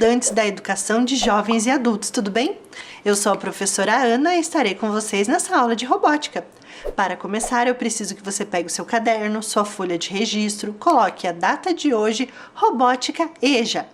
estudantes da educação de jovens e adultos, tudo bem? Eu sou a professora Ana e estarei com vocês nessa aula de robótica. Para começar, eu preciso que você pegue o seu caderno, sua folha de registro, coloque a data de hoje, robótica EJA.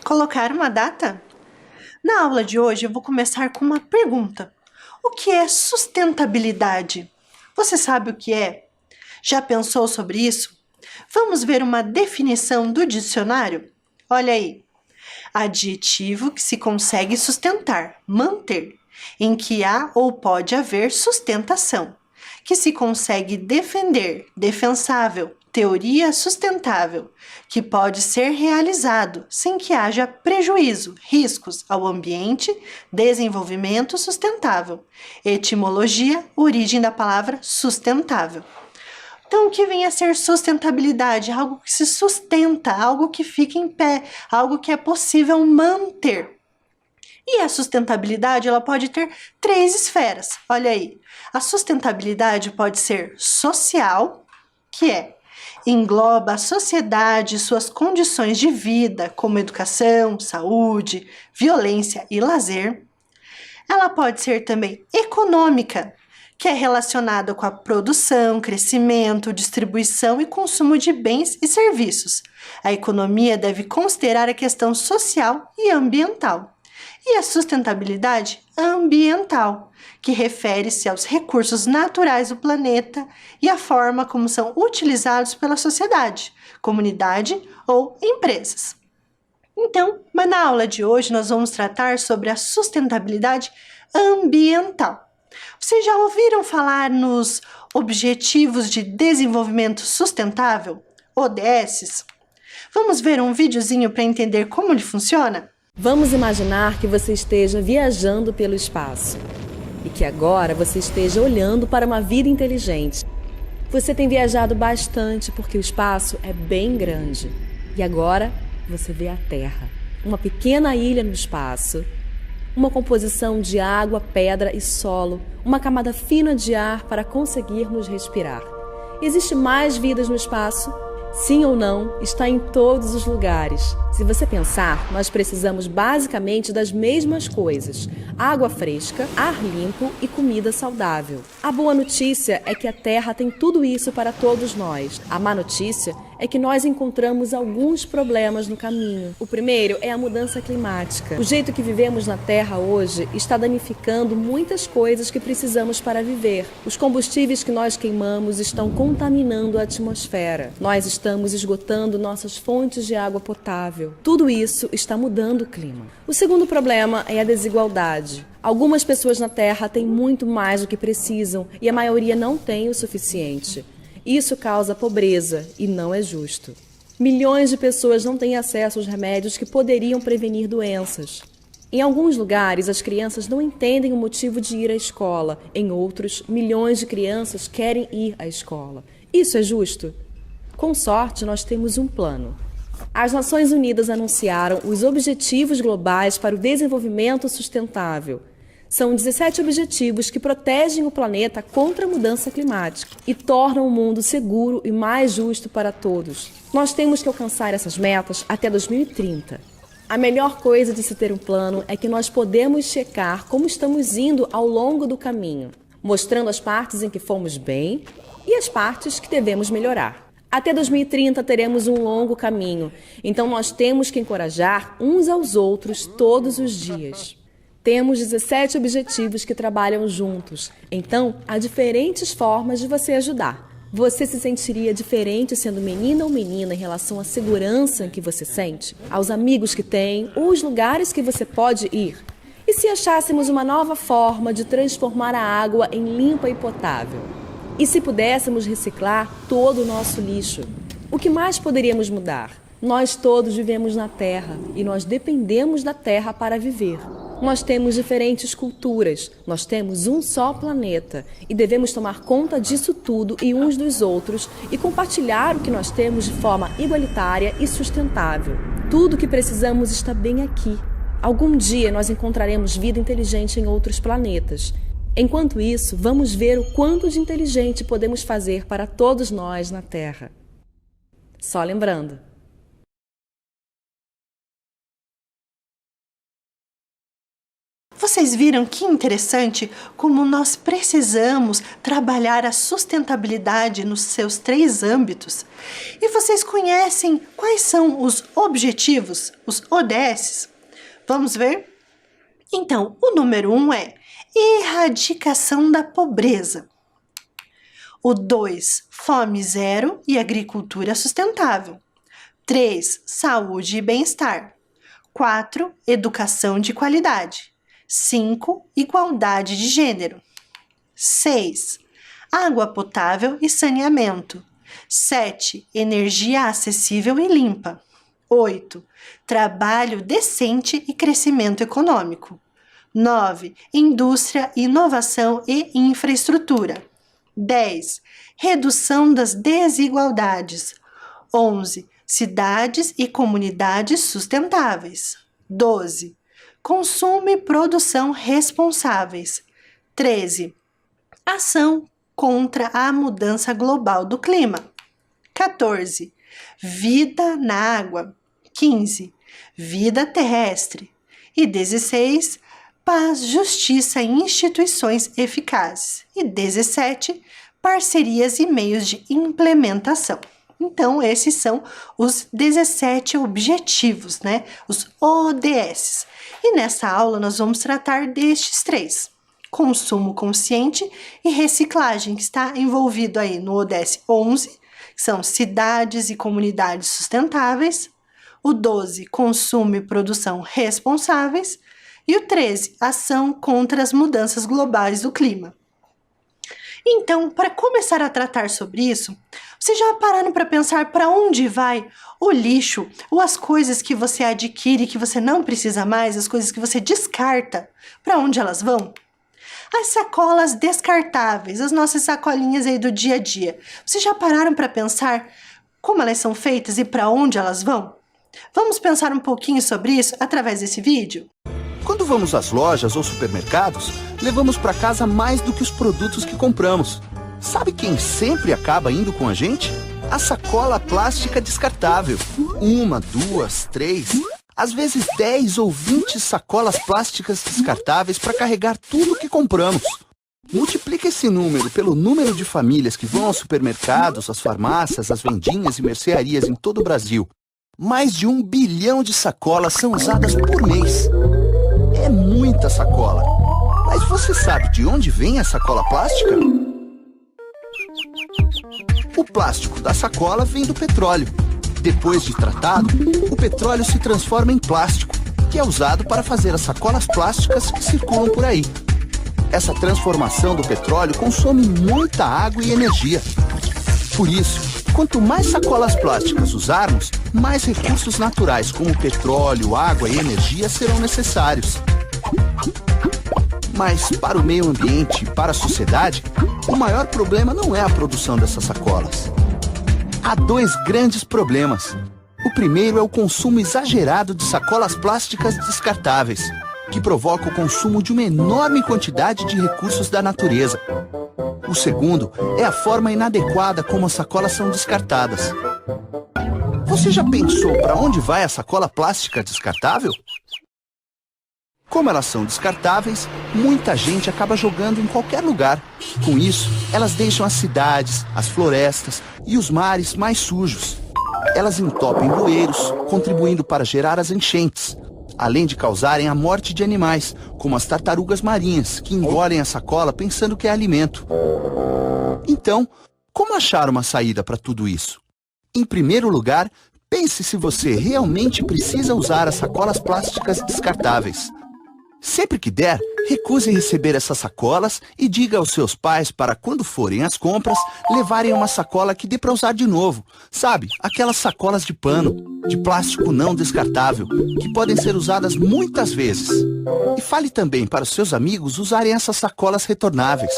Colocar uma data? Na aula de hoje eu vou começar com uma pergunta. O que é sustentabilidade? Você sabe o que é? Já pensou sobre isso? Vamos ver uma definição do dicionário? Olha aí. Adjetivo que se consegue sustentar, manter, em que há ou pode haver sustentação, que se consegue defender, defensável, teoria sustentável, que pode ser realizado sem que haja prejuízo, riscos ao ambiente, desenvolvimento sustentável. Etimologia, origem da palavra sustentável. Então, o que vem a ser sustentabilidade? Algo que se sustenta, algo que fica em pé, algo que é possível manter. E a sustentabilidade, ela pode ter 3 esferas. Olha aí, a sustentabilidade pode ser social, que engloba a sociedade e suas condições de vida, como educação, saúde, violência e lazer. Ela pode ser também econômica, que é relacionada com a produção, crescimento, distribuição e consumo de bens e serviços. A economia deve considerar a questão social e ambiental. E a sustentabilidade ambiental, que refere-se aos recursos naturais do planeta e a forma como são utilizados pela sociedade, comunidade ou empresas. Então, mas na aula de hoje nós vamos tratar sobre a sustentabilidade ambiental. Vocês já ouviram falar nos Objetivos de Desenvolvimento Sustentável, ODS? Vamos ver um videozinho para entender como ele funciona? Vamos imaginar que você esteja viajando pelo espaço e que agora você esteja olhando para uma vida inteligente. Você tem viajado bastante porque o espaço é bem grande e agora você vê a Terra, uma pequena ilha no espaço, uma composição de água, pedra e solo, uma camada fina de ar para conseguirmos respirar. Existe mais vidas no espaço? Sim ou não, está em todos os lugares. Se você pensar, nós precisamos basicamente das mesmas coisas: água fresca, ar limpo e comida saudável. A boa notícia é que a Terra tem tudo isso para todos nós. A má notícia é que nós encontramos alguns problemas no caminho. O primeiro é a mudança climática. O jeito que vivemos na Terra hoje está danificando muitas coisas que precisamos para viver. Os combustíveis que nós queimamos estão contaminando a atmosfera. Nós estamos esgotando nossas fontes de água potável. Tudo isso está mudando o clima. O segundo problema é a desigualdade. Algumas pessoas na Terra têm muito mais do que precisam e a maioria não tem o suficiente. Isso causa pobreza e não é justo. Milhões de pessoas não têm acesso aos remédios que poderiam prevenir doenças. Em alguns lugares, as crianças não entendem o motivo de ir à escola. Em outros, milhões de crianças querem ir à escola. Isso é justo? Com sorte, nós temos um plano. As Nações Unidas anunciaram os Objetivos Globais para o Desenvolvimento Sustentável. São 17 objetivos que protegem o planeta contra a mudança climática e tornam o mundo seguro e mais justo para todos. Nós temos que alcançar essas metas até 2030. A melhor coisa de se ter um plano é que nós podemos checar como estamos indo ao longo do caminho, mostrando as partes em que fomos bem e as partes que devemos melhorar. Até 2030 teremos um longo caminho, então nós temos que encorajar uns aos outros todos os dias. Temos 17 objetivos que trabalham juntos, então há diferentes formas de você ajudar. Você se sentiria diferente sendo menina ou menina em relação à segurança que você sente, aos amigos que tem ou os lugares que você pode ir? E se achássemos uma nova forma de transformar a água em limpa e potável? E se pudéssemos reciclar todo o nosso lixo? O que mais poderíamos mudar? Nós todos vivemos na Terra e nós dependemos da Terra para viver. Nós temos diferentes culturas, nós temos um só planeta e devemos tomar conta disso tudo e uns dos outros e compartilhar o que nós temos de forma igualitária e sustentável. Tudo o que precisamos está bem aqui. Algum dia nós encontraremos vida inteligente em outros planetas. Enquanto isso, vamos ver o quanto de inteligente podemos fazer para todos nós na Terra. Só lembrando. Vocês viram que interessante como nós precisamos trabalhar a sustentabilidade nos seus 3 âmbitos? E vocês conhecem quais são os objetivos, os ODS? Vamos ver? Então, o número 1 é erradicação da pobreza. O 2, fome zero e agricultura sustentável. 3, saúde e bem-estar. 4, educação de qualidade. 5, igualdade de gênero. 6, água potável e saneamento. 7, energia acessível e limpa. 8, trabalho decente e crescimento econômico. 9, indústria, inovação e infraestrutura. 10, redução das desigualdades. 11, cidades e comunidades sustentáveis. 12, consumo e produção responsáveis. 13, ação contra a mudança global do clima. 14, vida na água. 15, vida terrestre. E 16, paz, justiça e instituições eficazes. E 17, parcerias e meios de implementação. Então, esses são os 17 objetivos, né? Os ODS. E nessa aula nós vamos tratar destes três: consumo consciente e reciclagem, que está envolvido aí no ODS 11, que são cidades e comunidades sustentáveis, o 12, consumo e produção responsáveis, e o 13, ação contra as mudanças globais do clima. Então, para começar a tratar sobre isso, vocês já pararam para pensar para onde vai o lixo ou as coisas que você adquire que você não precisa mais, as coisas que você descarta, para onde elas vão? As sacolas descartáveis, as nossas sacolinhas aí do dia a dia. Vocês já pararam para pensar como elas são feitas e para onde elas vão? Vamos pensar um pouquinho sobre isso através desse vídeo? Quando vamos às lojas ou supermercados, levamos para casa mais do que os produtos que compramos. Sabe quem sempre acaba indo com a gente? A sacola plástica descartável. 1, 2, 3, às vezes 10 ou 20 sacolas plásticas descartáveis para carregar tudo que compramos. Multiplica esse número pelo número de famílias que vão aos supermercados, às farmácias, às vendinhas e mercearias em todo o Brasil. Mais de 1 bilhão de sacolas são usadas por mês. É muita sacola. Mas você sabe de onde vem a sacola plástica? O plástico da sacola vem do petróleo. Depois de tratado, o petróleo se transforma em plástico, que é usado para fazer as sacolas plásticas que circulam por aí. Essa transformação do petróleo consome muita água e energia. Por isso, quanto mais sacolas plásticas usarmos, mais recursos naturais como petróleo, água e energia serão necessários. Mas para o meio ambiente e para a sociedade, o maior problema não é a produção dessas sacolas. Há 2 grandes problemas. O primeiro é o consumo exagerado de sacolas plásticas descartáveis, que provoca o consumo de uma enorme quantidade de recursos da natureza. O segundo é a forma inadequada como as sacolas são descartadas. Você já pensou para onde vai a sacola plástica descartável? Como elas são descartáveis, muita gente acaba jogando em qualquer lugar. Com isso, elas deixam as cidades, as florestas e os mares mais sujos. Elas entopem bueiros, contribuindo para gerar as enchentes, além de causarem a morte de animais, como as tartarugas marinhas, que engolem a sacola pensando que é alimento. Então, como achar uma saída para tudo isso? Em primeiro lugar, pense se você realmente precisa usar as sacolas plásticas descartáveis. Sempre que der, recuse receber essas sacolas e diga aos seus pais para, quando forem às compras, levarem uma sacola que dê para usar de novo. Sabe, aquelas sacolas de pano, de plástico não descartável, que podem ser usadas muitas vezes. E fale também para os seus amigos usarem essas sacolas retornáveis.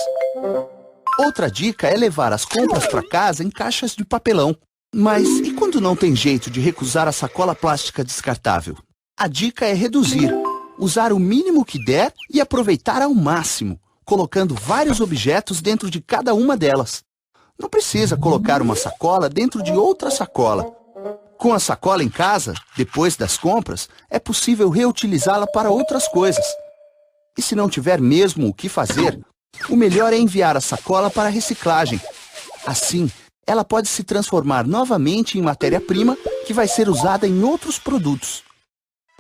Outra dica é levar as compras para casa em caixas de papelão. Mas e quando não tem jeito de recusar a sacola plástica descartável? A dica é reduzir. Usar o mínimo que der e aproveitar ao máximo, colocando vários objetos dentro de cada uma delas. Não precisa colocar uma sacola dentro de outra sacola. Com a sacola em casa, depois das compras, é possível reutilizá-la para outras coisas. E se não tiver mesmo o que fazer, o melhor é enviar a sacola para a reciclagem. Assim, ela pode se transformar novamente em matéria-prima que vai ser usada em outros produtos.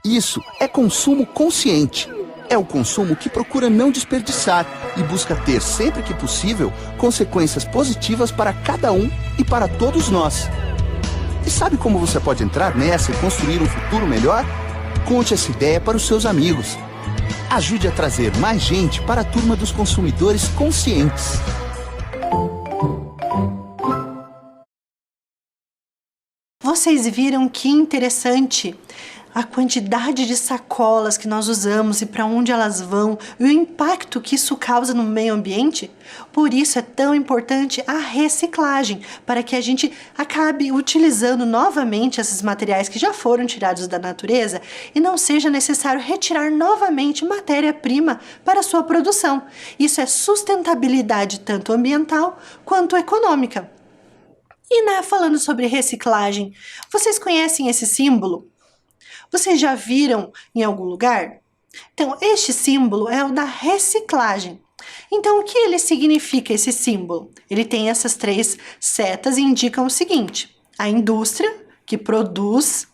Isso é consumo consciente. É o consumo que procura não desperdiçar e busca ter, sempre que possível, consequências positivas para cada um e para todos nós. E sabe como você pode entrar nessa e construir um futuro melhor? Conte essa ideia para os seus amigos. Ajude a trazer mais gente para a turma dos consumidores conscientes. Vocês viram que interessante a quantidade de sacolas que nós usamos e para onde elas vão e o impacto que isso causa no meio ambiente? Por isso é tão importante a reciclagem, para que a gente acabe utilizando novamente esses materiais que já foram tirados da natureza e não seja necessário retirar novamente matéria-prima para a sua produção. Isso é sustentabilidade tanto ambiental quanto econômica. E falando sobre reciclagem, vocês conhecem esse símbolo? Vocês já viram em algum lugar? Então, este símbolo é o da reciclagem. Então, o que ele significa, esse símbolo? Ele tem essas 3 setas e indicam o seguinte: a indústria, que produz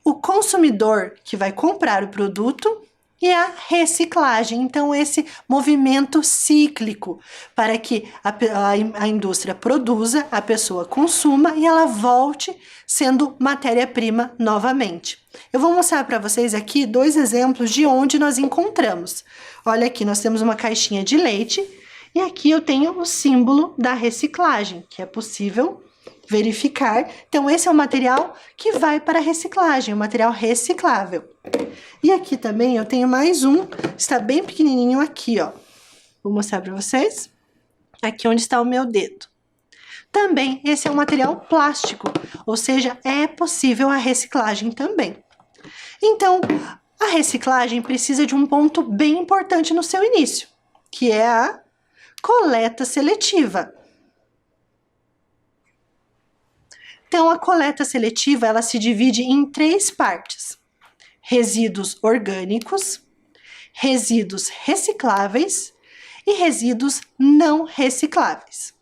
o consumidor que vai comprar o produto e a reciclagem. Então, esse movimento cíclico para que a indústria produza, a pessoa consuma e ela volte sendo matéria-prima novamente. Eu vou mostrar para vocês aqui 2 exemplos de onde nós encontramos. Olha aqui, nós temos uma caixinha de leite e aqui eu tenho o símbolo da reciclagem, que é possível verificar. Então, esse é o material que vai para a reciclagem, o material reciclável. E aqui também eu tenho mais um, está bem pequenininho aqui, ó. Vou mostrar para vocês. Aqui onde está o meu dedo. Também, esse é um material plástico, ou seja, é possível a reciclagem também. Então, a reciclagem precisa de um ponto bem importante no seu início, que é a coleta seletiva. Então, a coleta seletiva, ela se divide em 3 partes: resíduos orgânicos, resíduos recicláveis e resíduos não recicláveis.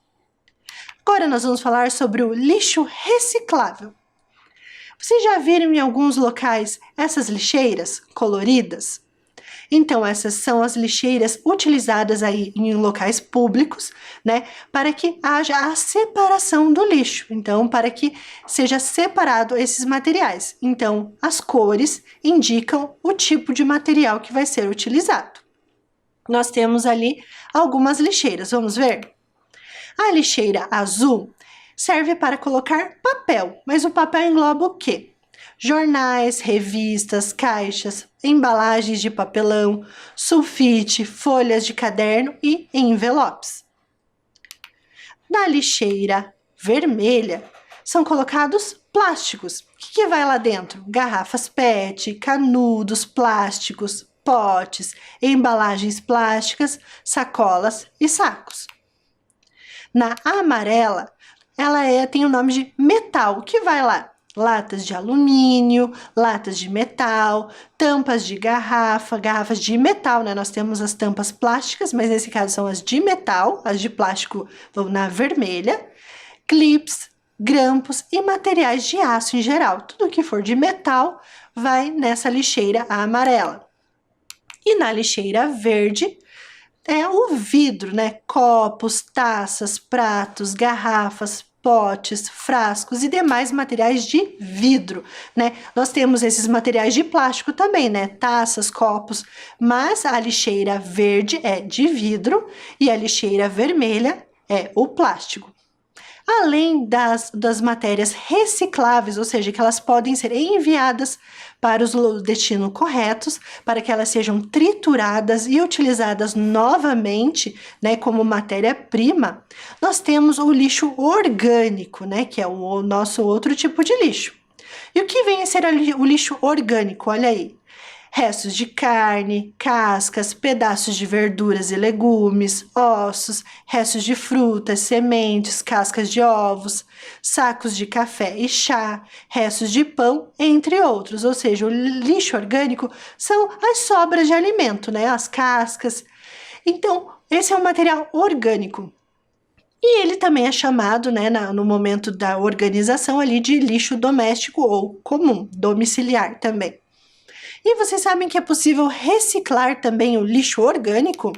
Agora nós vamos falar sobre o lixo reciclável. Vocês já viram em alguns locais essas lixeiras coloridas? Então, essas são as lixeiras utilizadas aí em locais públicos, né, para que haja a separação do lixo. Então, para que seja separado esses materiais. Então, as cores indicam o tipo de material que vai ser utilizado. Nós temos ali algumas lixeiras, vamos ver? A lixeira azul serve para colocar papel, mas o papel engloba o quê? Jornais, revistas, caixas, embalagens de papelão, sulfite, folhas de caderno e envelopes. Na lixeira vermelha são colocados plásticos. O que vai lá dentro? Garrafas PET, canudos plásticos, potes, embalagens plásticas, sacolas e sacos. Na amarela, ela tem o nome de metal. O que vai lá? Latas de alumínio, latas de metal, tampas de garrafa, garrafas de metal, né? Nós temos as tampas plásticas, mas nesse caso são as de metal, as de plástico vão na vermelha, clips, grampos e materiais de aço em geral. Tudo que for de metal vai nessa lixeira amarela. E na lixeira verde é o vidro, né? Copos, taças, pratos, garrafas, potes, frascos e demais materiais de vidro, né? Nós temos esses materiais de plástico também, né? Taças, copos, mas a lixeira verde é de vidro e a lixeira vermelha é o plástico. Além das matérias recicláveis, ou seja, que elas podem ser enviadas para os destinos corretos, para que elas sejam trituradas e utilizadas novamente, né, como matéria-prima, nós temos o lixo orgânico, né, que é o nosso outro tipo de lixo. E o que vem a ser o lixo orgânico? Olha aí. Restos de carne, cascas, pedaços de verduras e legumes, ossos, restos de frutas, sementes, cascas de ovos, sacos de café e chá, restos de pão, entre outros. Ou seja, o lixo orgânico são as sobras de alimento, né? As cascas. Então, esse é um material orgânico. E ele também é chamado, né, no momento da organização ali, de lixo doméstico ou comum, domiciliar também. E vocês sabem que é possível reciclar também o lixo orgânico?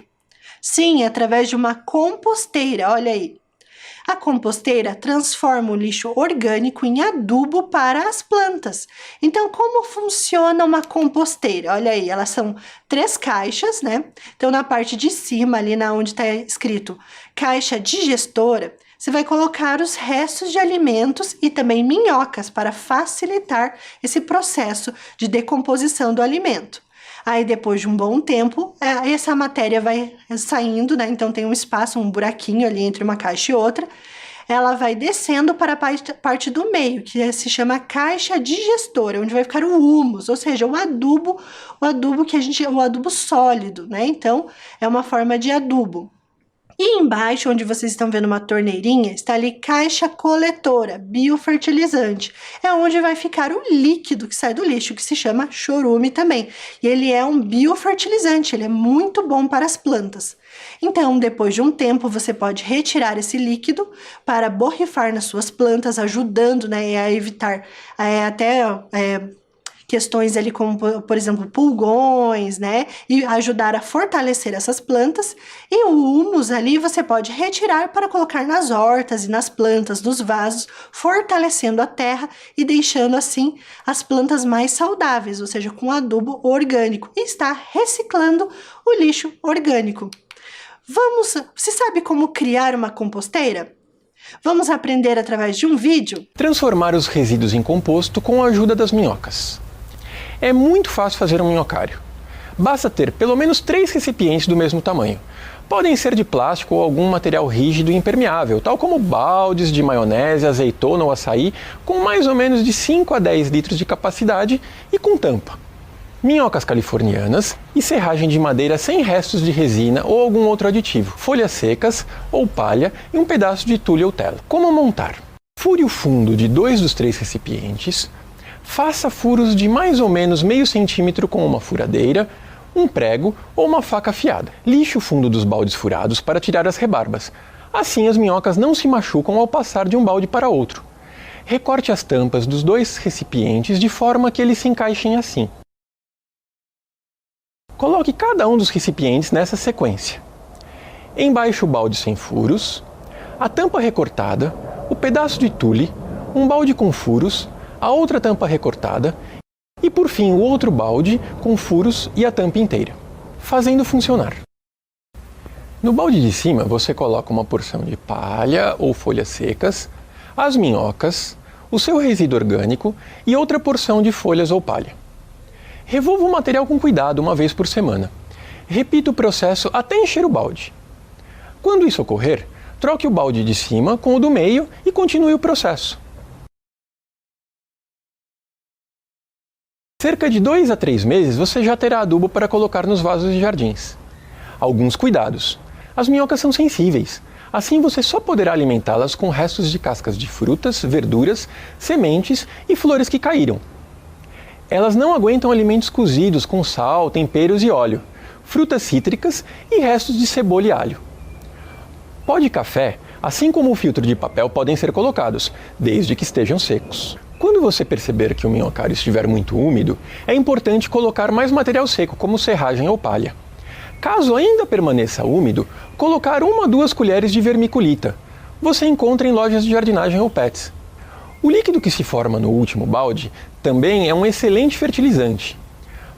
Sim, através de uma composteira, olha aí. A composteira transforma o lixo orgânico em adubo para as plantas. Então, como funciona uma composteira? Olha aí, elas são 3 caixas, né? Então, na parte de cima, ali onde está escrito caixa digestora, você vai colocar os restos de alimentos e também minhocas para facilitar esse processo de decomposição do alimento. Aí, depois de um bom tempo, essa matéria vai saindo, né? Então, tem um espaço, um buraquinho ali entre uma caixa e outra. Ela vai descendo para a parte do meio, que se chama caixa digestora, onde vai ficar o humus, ou seja, o adubo o adubo sólido, né? Então, é uma forma de adubo. E embaixo, onde vocês estão vendo uma torneirinha, está ali caixa coletora, biofertilizante. É onde vai ficar o líquido que sai do lixo, que se chama chorume também. E ele é um biofertilizante, ele é muito bom para as plantas. Então, depois de um tempo, você pode retirar esse líquido para borrifar nas suas plantas, ajudando, né, a evitar questões ali como, por exemplo, pulgões, né? E ajudar a fortalecer essas plantas. E o humus ali você pode retirar para colocar nas hortas e nas plantas, nos vasos, fortalecendo a terra e deixando assim as plantas mais saudáveis, ou seja, com adubo orgânico. E está reciclando o lixo orgânico. Você sabe como criar uma composteira? Vamos aprender através de um vídeo? Transformar os resíduos em composto com a ajuda das minhocas. É muito fácil fazer um minhocário. Basta ter pelo menos 3 recipientes do mesmo tamanho. Podem ser de plástico ou algum material rígido e impermeável, tal como baldes de maionese, azeitona ou açaí, com mais ou menos de 5 a 10 litros de capacidade e com tampa. Minhocas californianas e serragem de madeira sem restos de resina ou algum outro aditivo, folhas secas ou palha e um pedaço de tule ou tela. Como montar? Fure o fundo de 2 dos 3 recipientes, faça furos de mais ou menos meio centímetro com uma furadeira, um prego ou uma faca afiada. Lixe o fundo dos baldes furados para tirar as rebarbas. Assim as minhocas não se machucam ao passar de um balde para outro. Recorte as tampas dos 2 recipientes de forma que eles se encaixem assim. Coloque cada um dos recipientes nessa sequência. Embaixo o balde sem furos, a tampa recortada, o pedaço de tule, um balde com furos, a outra tampa recortada e, por fim, o outro balde com furos e a tampa inteira, fazendo funcionar. No balde de cima você coloca uma porção de palha ou folhas secas, as minhocas, o seu resíduo orgânico e outra porção de folhas ou palha. Revolva o material com cuidado uma vez por semana. Repita o processo até encher o balde. Quando isso ocorrer, troque o balde de cima com o do meio e continue o processo. Cerca de 2 a 3 meses você já terá adubo para colocar nos vasos de jardins. Alguns cuidados. As minhocas são sensíveis. Assim você só poderá alimentá-las com restos de cascas de frutas, verduras, sementes e flores que caíram. Elas não aguentam alimentos cozidos com sal, temperos e óleo, frutas cítricas e restos de cebola e alho. Pó de café, assim como o filtro de papel, podem ser colocados, desde que estejam secos. Quando você perceber que o minhocário estiver muito úmido, é importante colocar mais material seco, como serragem ou palha. Caso ainda permaneça úmido, colocar 1 a 2 colheres de vermiculita. Você encontra em lojas de jardinagem ou pets. O líquido que se forma no último balde também é um excelente fertilizante.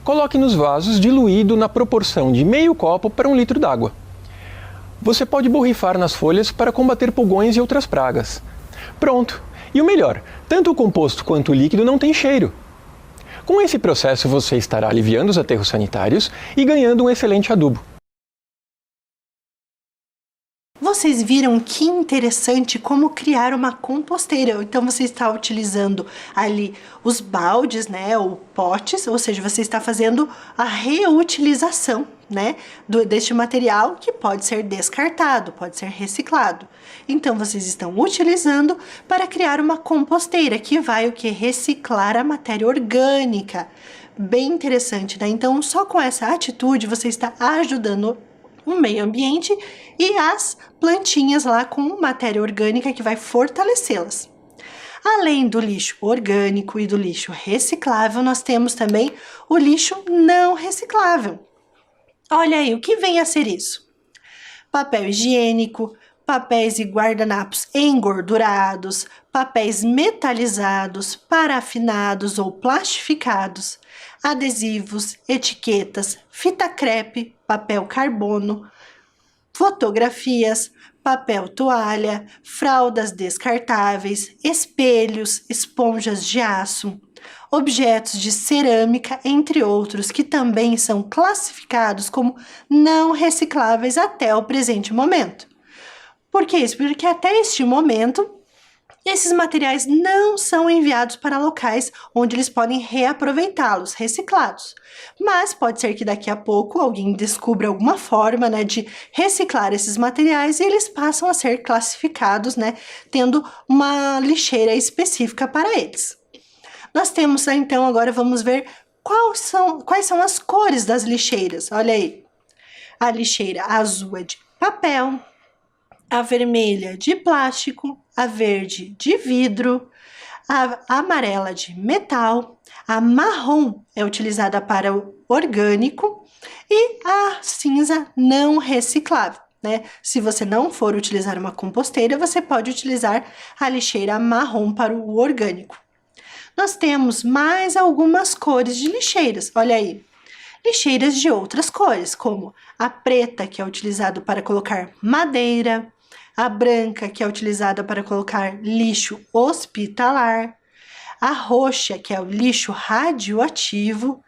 Coloque nos vasos diluído na proporção de meio copo para 1 litro d'água. Você pode borrifar nas folhas para combater pulgões e outras pragas. Pronto! E o melhor, tanto o composto quanto o líquido não têm cheiro. Com esse processo você estará aliviando os aterros sanitários e ganhando um excelente adubo. Vocês viram que interessante como criar uma composteira. Então você está utilizando ali os baldes, né, ou potes, ou seja, você está fazendo a reutilização, né, deste material que pode ser descartado, pode ser reciclado. Então vocês estão utilizando para criar uma composteira que vai o que? Reciclar a matéria orgânica. Bem interessante, né? Então só com essa atitude você está ajudando o meio ambiente e as plantinhas lá com matéria orgânica que vai fortalecê-las. Além do lixo orgânico e do lixo reciclável, nós temos também o lixo não reciclável. Olha aí, o que vem a ser isso? Papel higiênico, papéis e guardanapos engordurados, papéis metalizados, parafinados ou plastificados, adesivos, etiquetas, fita crepe, papel carbono, fotografias, papel toalha, fraldas descartáveis, espelhos, esponjas de aço, objetos de cerâmica, entre outros, que também são classificados como não recicláveis até o presente momento. Por que isso? Porque até este momento, esses materiais não são enviados para locais onde eles podem reaproveitá-los, reciclados. Mas pode ser que daqui a pouco alguém descubra alguma forma, né, de reciclar esses materiais e eles passam a ser classificados, né, tendo uma lixeira específica para eles. Nós temos, então, agora vamos ver quais são as cores das lixeiras. Olha aí, a lixeira azul é de papel, a vermelha de plástico, a verde de vidro, a amarela de metal, A marrom é utilizada para o orgânico e a cinza não reciclável, né? Se você não for utilizar uma composteira, você pode utilizar a lixeira marrom para o orgânico. Nós temos mais algumas cores de lixeiras, olha aí. Lixeiras de outras cores, como a preta, que é utilizada para colocar madeira, a branca, que é utilizada para colocar lixo hospitalar, a roxa, que é o lixo radioativo,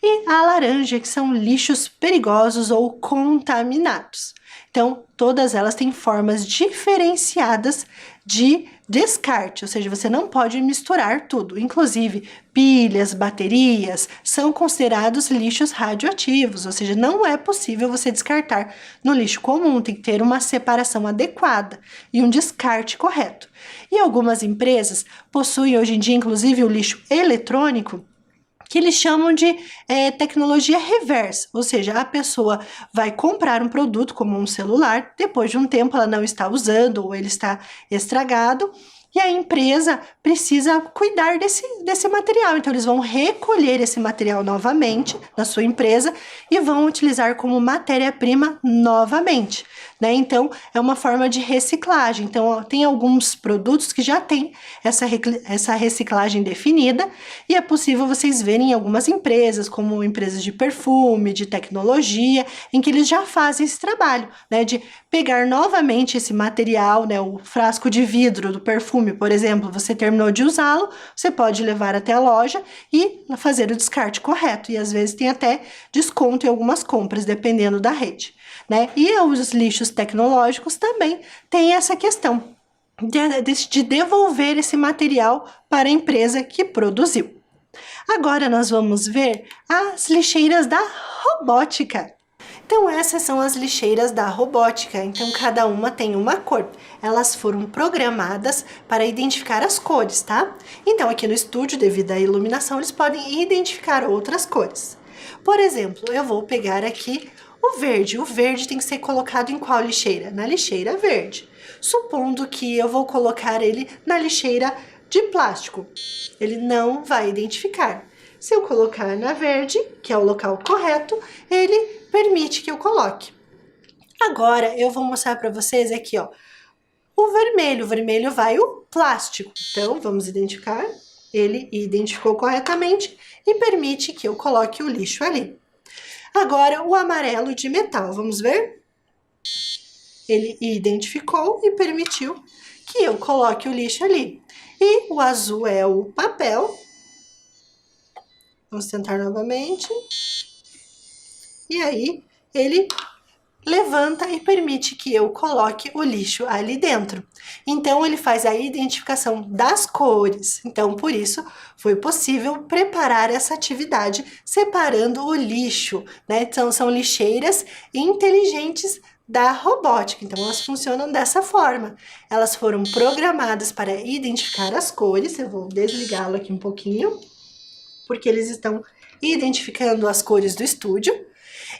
e a laranja, que são lixos perigosos ou contaminados. Então, todas elas têm formas diferenciadas de descarte, ou seja, você não pode misturar tudo. Inclusive, pilhas, baterias são considerados lixos radioativos, ou seja, não é possível você descartar no lixo comum, tem que ter uma separação adequada e um descarte correto. E algumas empresas possuem hoje em dia, inclusive, o lixo eletrônico, que eles chamam de tecnologia reversa, ou seja, a pessoa vai comprar um produto como um celular, depois de um tempo ela não está usando ou ele está estragado, e a empresa precisa cuidar desse material. Então, eles vão recolher esse material novamente na sua empresa e vão utilizar como matéria-prima novamente, né? Então, é uma forma de reciclagem. Então, tem alguns produtos que já têm essa reciclagem definida e é possível vocês verem em algumas empresas, como empresas de perfume, de tecnologia, em que eles já fazem esse trabalho, né? De pegar novamente esse material, né? O frasco de vidro do perfume, por exemplo, você terminou de usá-lo, você pode levar até a loja e fazer o descarte correto. E às vezes tem até desconto em algumas compras, dependendo da rede, né? E os lixos tecnológicos também têm essa questão de devolver esse material para a empresa que produziu. Agora nós vamos ver as lixeiras da robótica. Então, essas são as lixeiras da robótica. Então, cada uma tem uma cor. Elas foram programadas para identificar as cores, tá? Então, aqui no estúdio, devido à iluminação, eles podem identificar outras cores. Por exemplo, eu vou pegar aqui o verde. O verde tem que ser colocado em qual lixeira? Na lixeira verde. Supondo que eu vou colocar ele na lixeira de plástico, ele não vai identificar. Se eu colocar na verde, que é o local correto, ele permite que eu coloque. Agora, eu vou mostrar para vocês aqui, ó, o vermelho vai o plástico. Então, vamos identificar, ele identificou corretamente e permite que eu coloque o lixo ali. Agora, o amarelo de metal, vamos ver? Ele identificou e permitiu que eu coloque o lixo ali. E o azul é o papel. Vamos tentar novamente. E aí, ele levanta e permite que eu coloque o lixo ali dentro. Então, ele faz a identificação das cores. Então, por isso, foi possível preparar essa atividade separando o lixo, né? Então, são lixeiras inteligentes da robótica. Então, elas funcionam dessa forma. Elas foram programadas para identificar as cores. Eu vou desligá-lo aqui um pouquinho, porque eles estão identificando as cores do estúdio.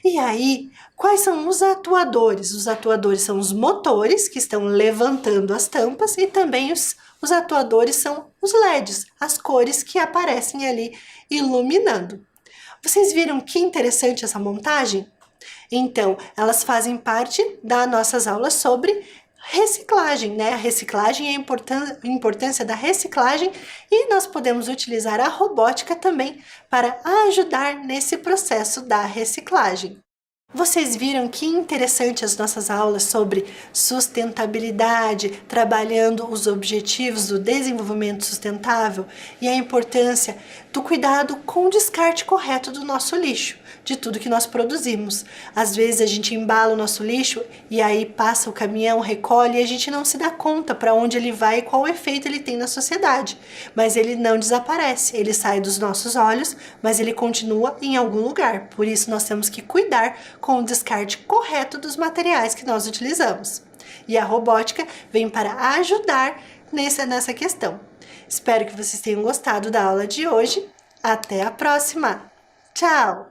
E aí, quais são os atuadores? Os atuadores são os motores que estão levantando as tampas e também os atuadores são os LEDs, as cores que aparecem ali iluminando. Vocês viram que interessante essa montagem? Então, elas fazem parte das nossas aulas sobre reciclagem, né? A reciclagem e a importância da reciclagem, e nós podemos utilizar a robótica também para ajudar nesse processo da reciclagem. Vocês viram que interessante as nossas aulas sobre sustentabilidade, trabalhando os objetivos do desenvolvimento sustentável e a importância do cuidado com o descarte correto do nosso lixo, de tudo que nós produzimos. Às vezes a gente embala o nosso lixo e aí passa o caminhão, recolhe e a gente não se dá conta para onde ele vai e qual efeito ele tem na sociedade. Mas ele não desaparece, ele sai dos nossos olhos, mas ele continua em algum lugar. Por isso nós temos que cuidar com o descarte correto dos materiais que nós utilizamos. E a robótica vem para ajudar nessa questão. Espero que vocês tenham gostado da aula de hoje. Até a próxima! Tchau!